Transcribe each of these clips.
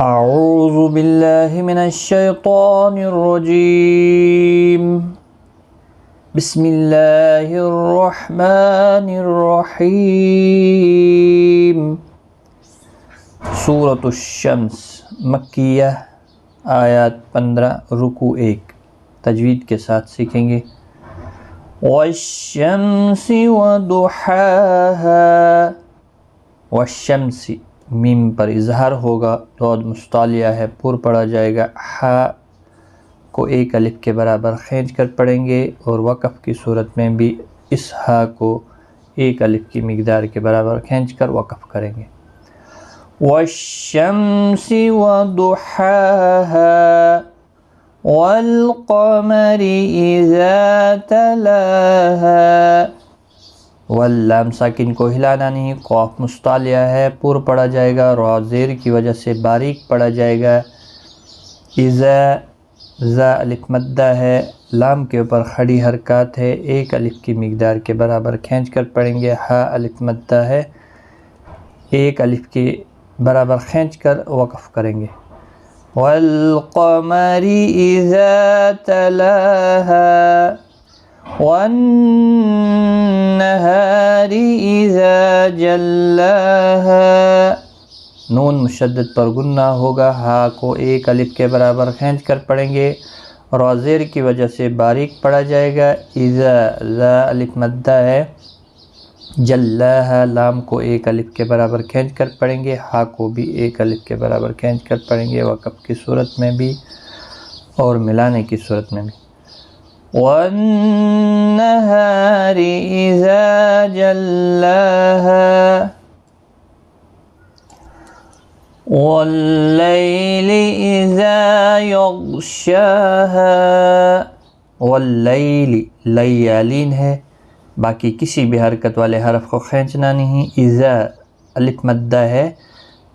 اعوذ باللہ من الشیطان الرجیم بسم اللہ الرحمن الرحیم سورۃ الشمس مکیہ آیات 15 رکوع 1 تجوید کے ساتھ سیکھیں گے۔ والشمس وضحاها، والشمس میم پر اظہار ہوگا، دود مستعلیہ ہے، پر پڑھا جائے گا، ہا کو ایک الف کے برابر کھینچ کر پڑھیں گے، اور وقف کی صورت میں بھی اس ہا کو ایک الف کی مقدار کے برابر کھینچ کر وقف کریں گے۔ والشمس وضحاها والقمر اذا تلاها، واللام ساکن کو ہلانا نہیں، قاف مستعلیہ ہے، پر پڑھا جائے گا، را زیر کی وجہ سے باریک پڑھا جائے گا، اذا زا الف مدہ ہے، لام کے اوپر کھڑی حرکات ہے، ایک الف کی مقدار کے برابر کھینچ کر پڑھیں گے، ہا الف مدہ ہے، ایک الف کے برابر کھینچ کر وقف کریں گے۔ والقمر اذا تلاها والنہار اذا جلاها، نون مشدد پر غنہ ہوگا، ہا کو ایک الف کے برابر کھینچ کر پڑھیں گے، را زیر کی وجہ سے باریک پڑھا جائے گا، اذا ذا الف مدہ ہے، جلاها لام کو ایک الف کے برابر کھینچ کر پڑھیں گے، ہا کو بھی ایک الف کے برابر کھینچ کر پڑھیں گے، وقف کی صورت میں بھی اور ملانے کی صورت میں بھی۔ والنہار اذا جلاها واللیل اذا یغشاها، واللیل لیالین ہے، باقی کسی بھی حرکت والے حرف کو کھینچنا نہیں، اذا الف مدہ ہے،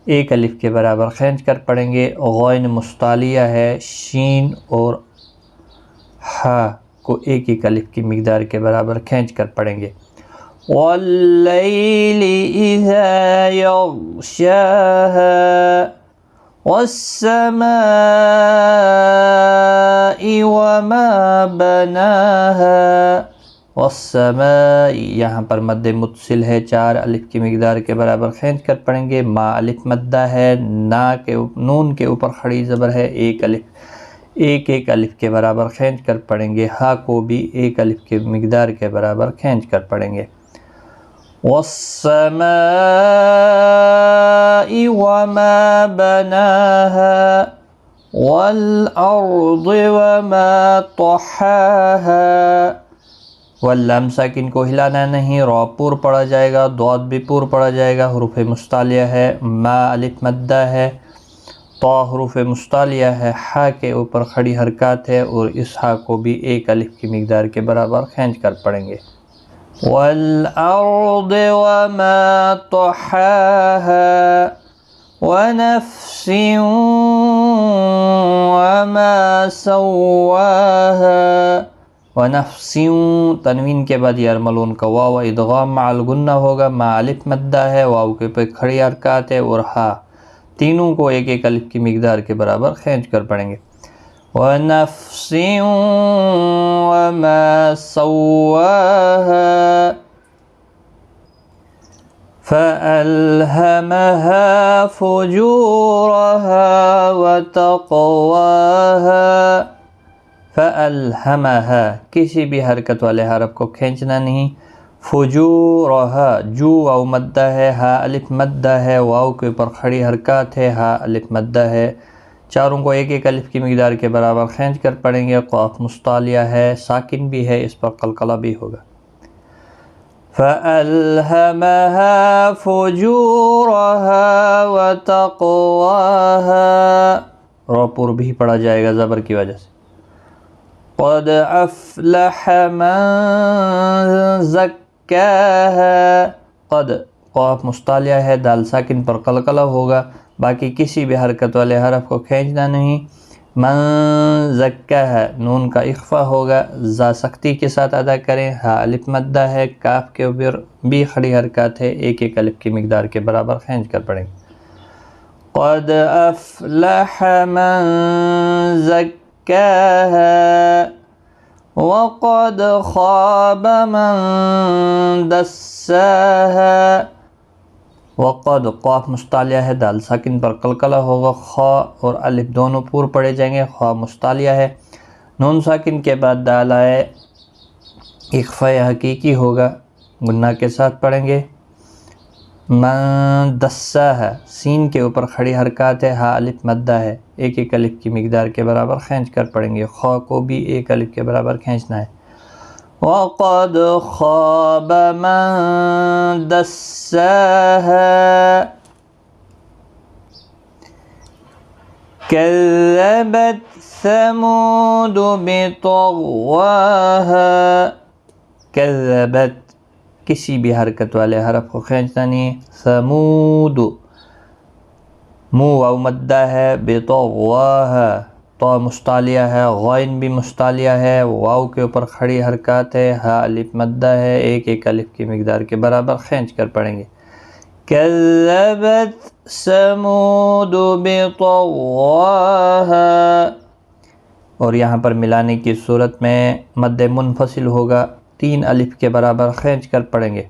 ایک الف کے برابر کھینچ کر پڑھیں گے، غین مستعلیہ ہے، شین اور ہا کو ایک ایک الف کی مقدار کے برابر کھینچ کر پڑھیں گے۔ واللیل اذا یغشاها والسماء وما بناها، والسماء یہاں پر مد متصل ہے، چار الف کی مقدار کے برابر کھینچ کر پڑھیں گے، ما الف مدہ ہے، نون کے اوپر کھڑی زبر ہے، ایک الف کے برابر کھینچ کر پڑھیں گے، ہا کو بھی ایک الف کے مقدار کے برابر کھینچ کر پڑھیں گے۔ والسماء وما بناها والارض وما طحاها، واللام ساکن کو ہلانا نہیں، را پور پڑھا جائے گا، ضاد بھی پور پڑھا جائے گا، حروف مستعلیہ ہے، ما الف مدہ ہے، طا حروف مستعلیہ ہے، ہا کے اوپر کھڑی حرکات ہے، اور اس ہا کو بھی ایک الف کی مقدار کے برابر کھینچ کر پڑھیں گے۔ والارض وما طحاها ونفس وما سواها، ونفس تنوین کے بعد یرملون کا واو ادغام مع الغنہ ہوگا، ما الف مدہ ہے، واو کے اوپر کھڑی حرکات ہے، اور ہا تینوں کو ایک ایک الف کی مقدار کے برابر کھینچ کر پڑھیں گے۔ وَنَفْسٍ وَمَا سَوَّاهَا فَأَلْهَمَهَا فُجُورَهَا وَتَقْوَاهَا، فَأَلْهَمَهَا کسی بھی حرکت والے حرف کو کھینچنا نہیں، فجورها جو واو مدہ ہے، ہا الف مدہ ہے، واو کے اوپر کھڑی حرکات ہے، ہا الف مدہ ہے، چاروں کو ایک ایک الف کی مقدار کے برابر کھینچ کر پڑھیں گے، قاف مستعلیہ ہے، ساکن بھی ہے، اس پر قلقلہ بھی ہوگا۔ فَأَلْهَمَهَا فُجُورَهَا وَتَقْوَاهَا، را پر بھی پڑھا جائے گا زبر کی وجہ سے۔ قَدْ أَفْلَحَ مَنْ زَكَّاهَا، قد قاف مستعلیہ ہے، دال ساکن پر قلقلہ ہوگا، باقی کسی بھی حرکت والے حرف کو کھینچنا نہیں۔ من زکاها نون کا اخفا ہوگا، زا سختی کے ساتھ ادا کریں، ہا الف مدہ ہے، کاف کے اوپر بھی کھڑی حرکات ہے، ایک ایک الف کی مقدار کے برابر کھینچ کر پڑھیں۔ قد افلح من زکاها وقد خاب من دساها. وقد قاف مستعلیہ ہے، دال ساکن پر قلقلہ ہوگا، خا اور الف دونوں پور پڑے جائیں گے، خا مستعلیہ ہے، نون ساکن کے بعد دال آئے اخفاء حقیقی ہوگا، غنہ کے ساتھ پڑھیں گے. من دسا ہے، سین کے اوپر کھڑی حرکات ہے، ہا الف مدہ ہے، ایک ایک الف کی مقدار کے برابر کھینچ کر پڑھیں گے، خا کو بھی ایک الف کے برابر کھینچنا ہے. وقد خاب من دساها كذبت ثمود بطغواها. كذبت کسی بھی حرکت والے حرف کو کھینچنا نہیں. ثمود مو واو مدہ ہے، بطغواها تو مستعلیہ ہے، غائن بھی مستعلیہ ہے، واو کے اوپر کھڑی حرکات ہے، ہا الف مدہ ہے، ایک ایک الف کی مقدار کے برابر کھینچ کر پڑھیں گے. كذبت ثمود بطغواها. اور یہاں پر ملانے کی صورت میں مد منفصل ہوگا، تین الف کے برابر کھینچ کر پڑھیں گے.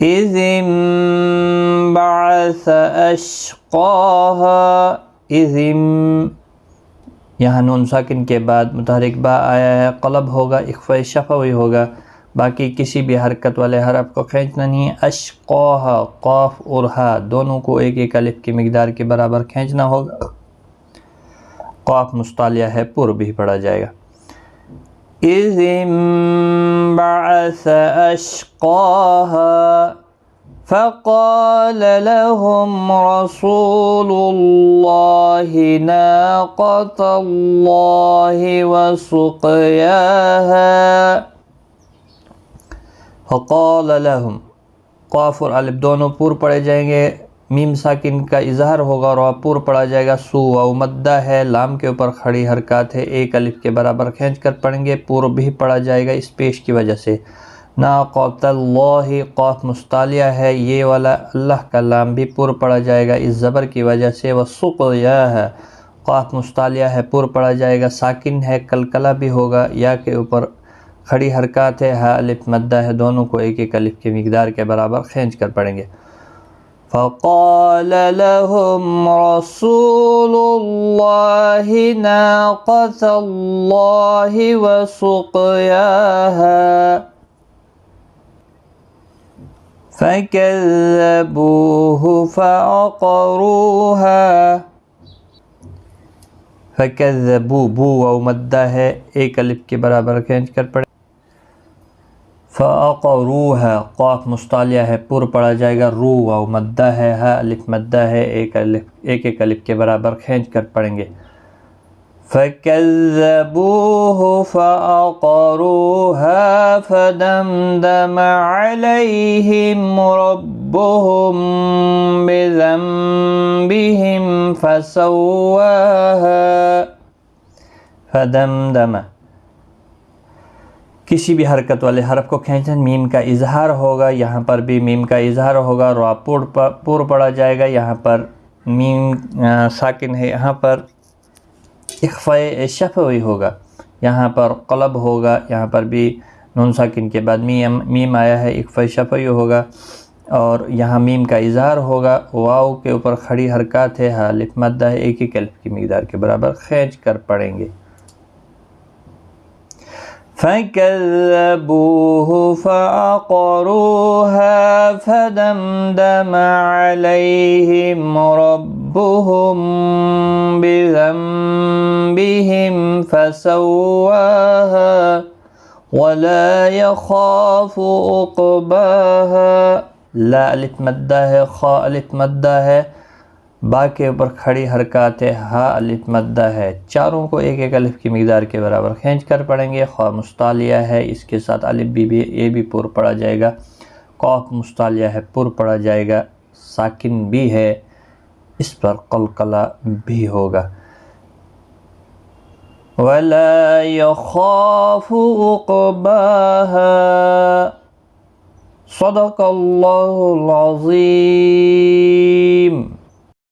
اذ انبعث اشقاها. اذ یہاں نون ساکن کے بعد متحرک با آیا ہے، قلب ہوگا، اخفاء شفوی ہوگا، باقی کسی بھی حرکت والے حرف کو کھینچنا نہیں ہے. اشقاها قاف اور ہا دونوں کو ایک ایک الف کی مقدار کے برابر کھینچنا ہوگا، قاف مستعلیہ ہے، پر بھی پڑھا جائے گا. اذ انبعث اشقاها فقال لهم رسول الله ناقة الله وسقياها. فقال لهم قاف اور الف دونوں پور پڑے جائیں گے، میم ساکن کا اظہار ہوگا اور پور پڑا جائے گا. سو واو مدہ ہے، لام کے اوپر کھڑی حرکات ہے، ایک الف کے برابر کھینچ کر پڑھیں گے، پور بھی پڑا جائے گا اس پیش کی وجہ سے. ناقۃ اللہ قاف مستعلیہ ہے، یہ والا اللہ کا لام بھی پور پڑا جائے گا اس زبر کی وجہ سے. وسقیاها قاف مستعلیہ ہے، پور پڑا جائے گا، ساکن ہے، قلقلہ بھی ہوگا، یا کے اوپر کھڑی حرکات ہے، ہا الف مدہ ہے، دونوں کو ایک ایک الف کی مقدار کے برابر کھینچ کر پڑھیں گے. فقال لهم رسول الله ناقة الله وسقياها فكذبوه فعقروها. فكذبوا بو واو مدہ ہے، ایک الف کے برابر کھینچ کر پڑھیں. فعقروها قاف مستعلیہ ہے، پر پڑا جائے گا، رو واو مدہ ہے، ہا الف مدہ ہے، ایک ایک الف کے برابر کھینچ کر پڑھیں گے. فكذبوه فعقروها فدمدم عليهم ربهم بذنبهم فسواها. فدمدم کسی بھی حرکت والے حرف کو کھینچیں، میم کا اظہار ہوگا، یہاں پر بھی میم کا اظہار ہوگا، را پور پڑا جائے گا، یہاں پر میم ساکن ہے، یہاں پر اخفاء شفوی ہوگا، یہاں پر قلب ہوگا، یہاں پر بھی نون ساکن کے بعد میم آیا ہے، اخفاء شفوی ہوگا، اور یہاں میم کا اظہار ہوگا، واو کے اوپر کھڑی حرکات ہے، ہا الف مدہ ہے، ایک ایک الف کی مقدار کے برابر کھینچ کر پڑھیں گے. فَكَذَّبُوهُ فَعَقَرُوهَا فَدَمْدَمَ عَلَيْهِمْ رَبُّهُمْ بِذَنبِهِمْ فَسَوَّاهَا وَلَا يَخَافُ عُقْبَاهَا. لا الف مدہ ہے، خا الف مدہ ہے، با کے اوپر کھڑی حرکات ہے، ہا الف مدہ ہے، چاروں کو ایک ایک الف کی مقدار کے برابر کھینچ کر پڑھیں گے. خا مستعلیہ ہے، اس کے ساتھ الف بھی یہ بھی پر پڑا جائے گا، قاف مستعلیہ ہے، پر پڑا جائے گا، ساکن بھی ہے، اس پر قلقلہ بھی ہوگا. وَلَا يَخَافُ عُقْبَاهَا. صدق اللہ العظیم.